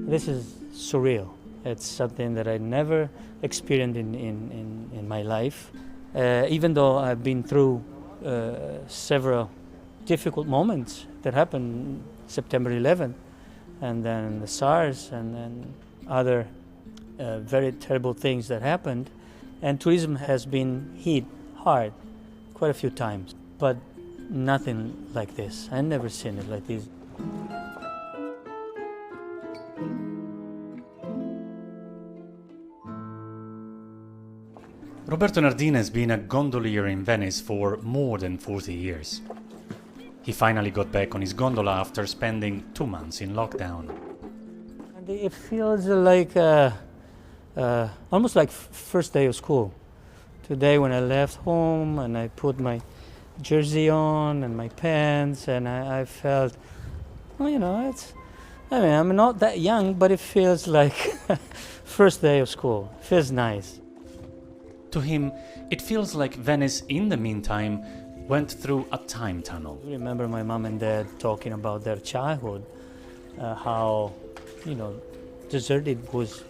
This is surreal. It's something that I never experienced in my life. Even though I've been through several difficult moments that happened September 11th, and then the SARS, and then other very terrible things that happened, and tourism has been hit hard quite a few times, but nothing like this. I've never seen it like this. Roberto Nardin has been a gondolier in Venice for more than 40 years. He finally got back on his gondola after spending 2 months in lockdown. And it feels like almost like first day of school. Today when I left home and I put my jersey on and my pants, and I felt, well, I'm not that young, but it feels like first day of school. It feels nice. To him, it feels like Venice, in the meantime, went through a time tunnel. I remember my mom and dad talking about their childhood, how, deserted was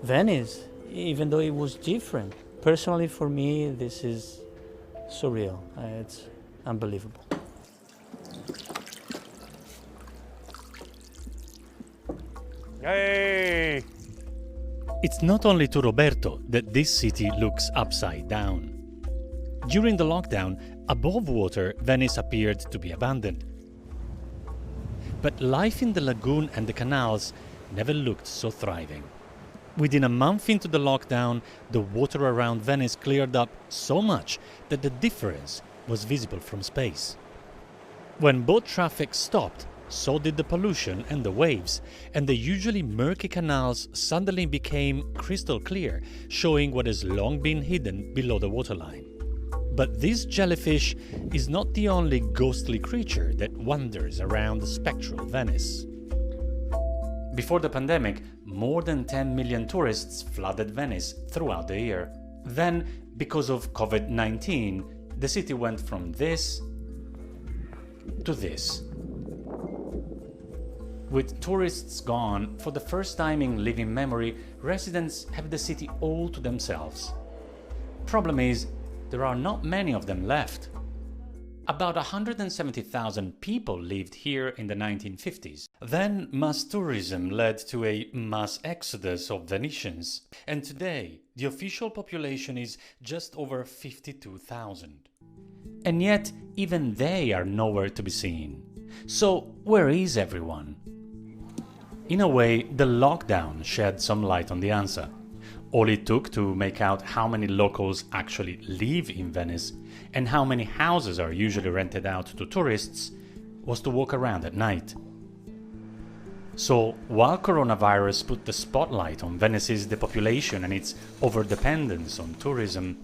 Venice, even though it was different. Personally, for me, this is surreal. It's unbelievable. Hey! It's not only to Roberto that this city looks upside down. During the lockdown, above water, Venice appeared to be abandoned. But life in the lagoon and the canals never looked so thriving. Within a month into the lockdown, the water around Venice cleared up so much that the difference was visible from space. When boat traffic stopped, so did the pollution and the waves, and the usually murky canals suddenly became crystal clear, showing what has long been hidden below the waterline. But this jellyfish is not the only ghostly creature that wanders around spectral Venice. Before the pandemic, more than 10 million tourists flooded Venice throughout the year. Then, because of COVID-19, the city went from this to this. With tourists gone, for the first time in living memory, residents have the city all to themselves. Problem is, there are not many of them left. About 170,000 people lived here in the 1950s. Then mass tourism led to a mass exodus of Venetians, and today the official population is just over 52,000. And yet, even they are nowhere to be seen. So, where is everyone? In a way, the lockdown shed some light on the answer. All it took to make out how many locals actually live in Venice and how many houses are usually rented out to tourists was to walk around at night. So, while coronavirus put the spotlight on Venice's depopulation and its overdependence on tourism,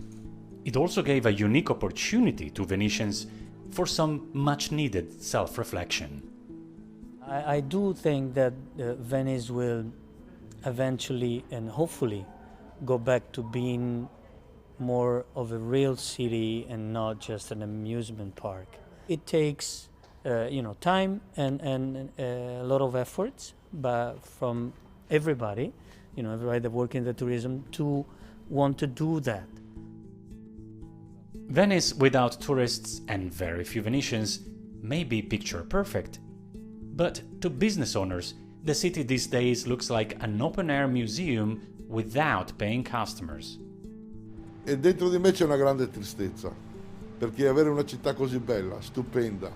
it also gave a unique opportunity to Venetians for some much-needed self-reflection. I do think that Venice will eventually and hopefully go back to being more of a real city and not just an amusement park. It takes time and a lot of efforts, but from everybody, everybody that works in the tourism, to want to do that. Venice without tourists and very few Venetians may be picture perfect. But to business owners, the city these days looks like an open-air museum without paying customers. E dentro di me c'è una grande tristezza, perché avere una città così bella, stupenda,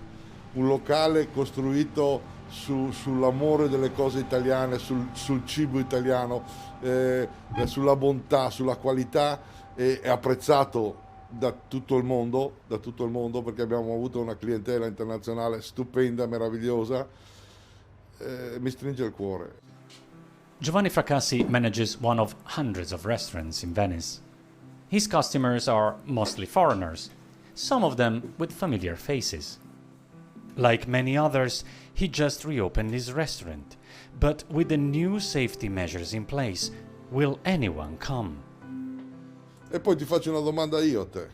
un locale costruito sull'amore delle cose italiane, sul cibo italiano, sulla bontà, sulla qualità, è apprezzato da tutto il mondo, perché abbiamo avuto una clientela internazionale stupenda, meravigliosa. Mi stringe il cuore. Giovanni Fracassi manages one of hundreds of restaurants in Venice. His customers are mostly foreigners, some of them with familiar faces. Like many others, he just reopened his restaurant, but with the new safety measures in place, will anyone come? E poi ti faccio una domanda io a te.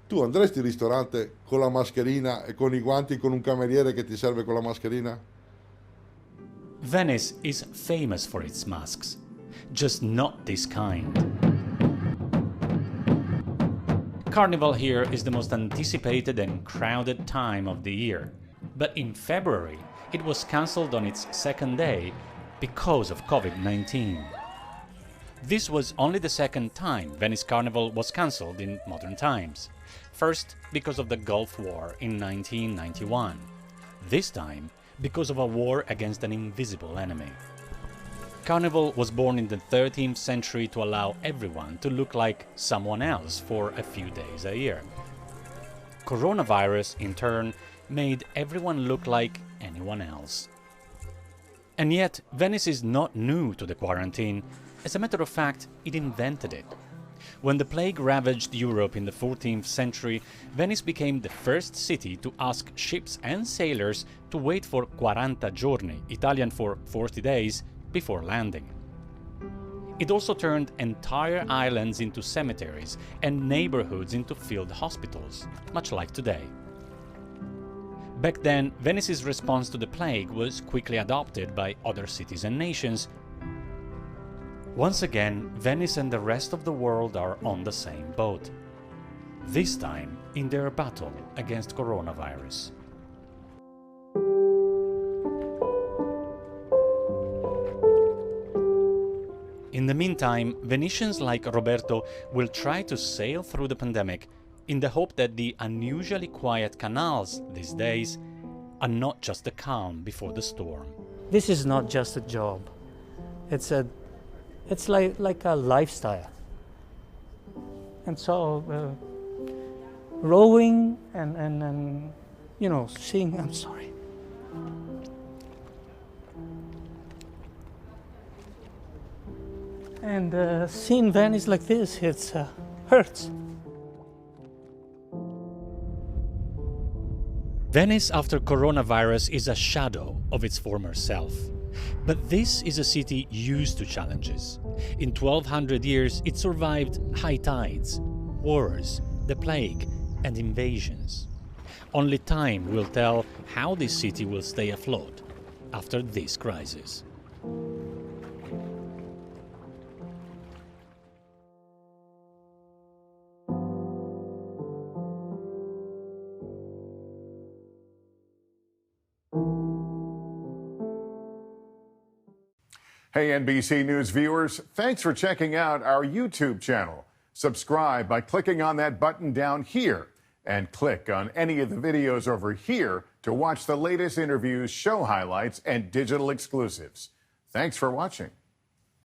Tu andresti al ristorante con la mascherina e con i guanti con un cameriere che ti serve con la mascherina? Venice is famous for its masks, just not this kind. Carnival here is the most anticipated and crowded time of the year, but in February it was cancelled on its second day because of COVID-19. This was only the second time Venice Carnival was cancelled in modern times. First, because of the Gulf War in 1991. This time, because of a war against an invisible enemy. Carnival was born in the 13th century to allow everyone to look like someone else for a few days a year. Coronavirus, in turn, made everyone look like anyone else. And yet, Venice is not new to the quarantine. As a matter of fact, it invented it. When the plague ravaged Europe in the 14th century, Venice became the first city to ask ships and sailors to wait for 40 giorni, Italian for 40 days, before landing. It also turned entire islands into cemeteries and neighborhoods into field hospitals, much like today. Back then, Venice's response to the plague was quickly adopted by other cities and nations. Once again, Venice and the rest of the world are on the same boat. This time in their battle against coronavirus. In the meantime, Venetians like Roberto will try to sail through the pandemic in the hope that the unusually quiet canals these days are not just the calm before the storm. This is not just a job. It's like a lifestyle. And so rowing and you know, seeing, I'm sorry. And seeing Venice like this, it hurts. Venice after coronavirus is a shadow of its former self. But this is a city used to challenges. In 1200 years, it survived high tides, wars, the plague, and invasions. Only time will tell how this city will stay afloat after this crisis. Hey, NBC News viewers, thanks for checking out our YouTube channel. Subscribe by clicking on that button down here and click on any of the videos over here to watch the latest interviews, show highlights, and digital exclusives. Thanks for watching.